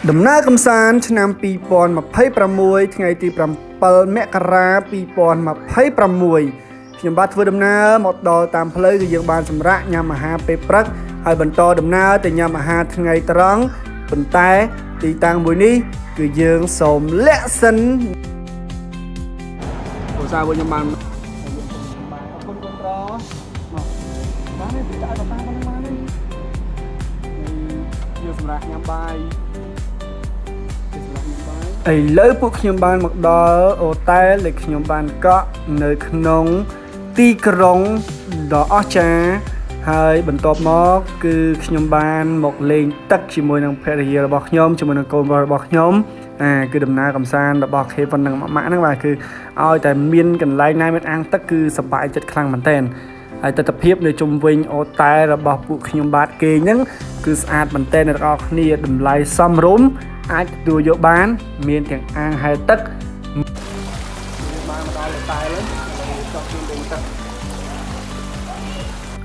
ដំណើរកំសាន្តឆ្នាំ2026ថ្ងៃទី7មករា2026ខ្ញុំបាទធ្វើដំណើរមកដល់តាមផ្លូវគឺយើងបានសម្រាកញ៉ាំអាហារពេលព្រឹកហើយបន្តដំណើរទៅញ៉ាំអាហារថ្ងៃត្រង់ប៉ុន្តែទីតាំងមួយនេះគឺយើងសូមលាក់សិនឧស្សាហ៍វិញខ្ញុំបានអរគុណកូនប្រុសមកបានទេពីដាក់តាបានទេយើងសម្រាប់ញ៉ាំបាយឥឡូវពួកខ្ញុំបានមកដល់អូតែលដែលខ្ញុំបានកក់នៅក្នុងទីក្រុងដ៏អស្ចារ្យហើយបន្ទាប់មកគឺខ្ញុំបានមកលេងទឹកជាមួយនឹងភរិយារបស់ខ្ញុំជាមួយនឹងកូនរបស់ខ្ញុំគឺដំណើរកំសាន្តរបស់ Kevin និងម៉ាក់ហ្នឹងបាទគឺឲ្យតែមានកន្លែងណាមានអាងទឹកគឺសប្បាយចិត្តខ្លាំងមែនទែនហើយទស្សនវិជ្ជានៅជុំវិញអូតែរបស់ពួកខ្ញុំបាទគេហ្នឹងគឺស្អាតមែនទែនអ្នកទាំងអស់គ្នាតម្លៃសមរម្យអាចទទួលយកបានមានទាំងអាងហែលទឹកបានមកដល់អូតែហើយចង់ជិះលេងទឹក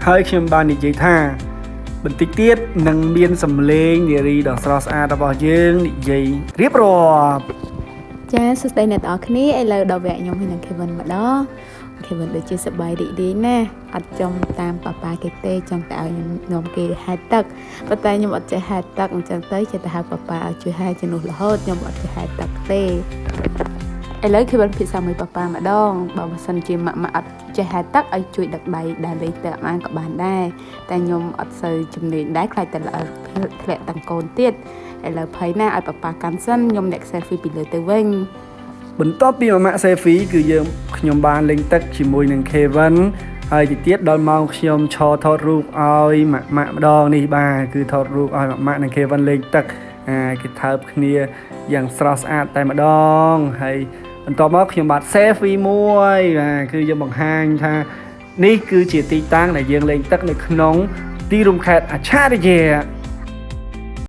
ហើយខ្ញុំបាននិយាយថាបន្តិចទៀតនឹងមានសម្លេងនារីដ៏ស្រស់ស្អាតរបស់យើងនិយាយរៀបរាប់ចាសួស្តីអ្នកទាំងអស់គ្នាឥឡូវដល់វគ្គខ្ញុំហើយនឹង Kevin ម្ដង Kevin ដូចជាសប្បាយរីករាយណាស់អត់ចង់តាមប៉ាប៉ាគេទេចង់តែឲ្យខ្ញុំគេហែលទឹកប៉ុន្តែខ្ញុំអត់ចេះហែលទឹកអញ្ចឹងទៅចេះតែហៅប៉ាប៉ាឲ្យជួយហែលជំនួសរហូតខ្ញុំអត់ចេះហែលទឹកទេឥឡូវ Kevin ភាសាមួយប៉ាប៉ាម្ដងបើសិនជាម៉ាក់អត់ចេះហែលទឹកឲ្យជួយដឹកដៃដើរលេងទឹកបានក៏បានដែរតែខ្ញុំអត់សូវជំនាញដែរខ្លាចតែធ្លាក់ទាំងកូនទៀតឥឡូវភ័យណាស់ឲ្យប៉ាប៉ាកាន់សិនខ្ញុំអ្នក selfie ពីលើទៅវិញបន្ទាប់ពីម៉ាក់ selfie គឺខ្ញុំបានលេងទឹកជាមួយនឹង Kevin ហើយទីទៀតដល់ម៉ោងខ្ញុំថតរូបឲ្យម៉ាក់ម្ដងនេះបាទគឺថតរូបឲ្យម៉ាក់និង Kevin លេងទឹកគេថើបគ្នាយ៉ាងស្រស់ស្អាតតែម្ដងហើយបន្ទាប់មកខ្ញុំបាន selfie មួយគឺយើងបង្ហាញថានេះគឺជាទីតាំងដែលយើងលេងទឹកនៅក្នុងទីរួមខេត្តអច្ឆរិយៈ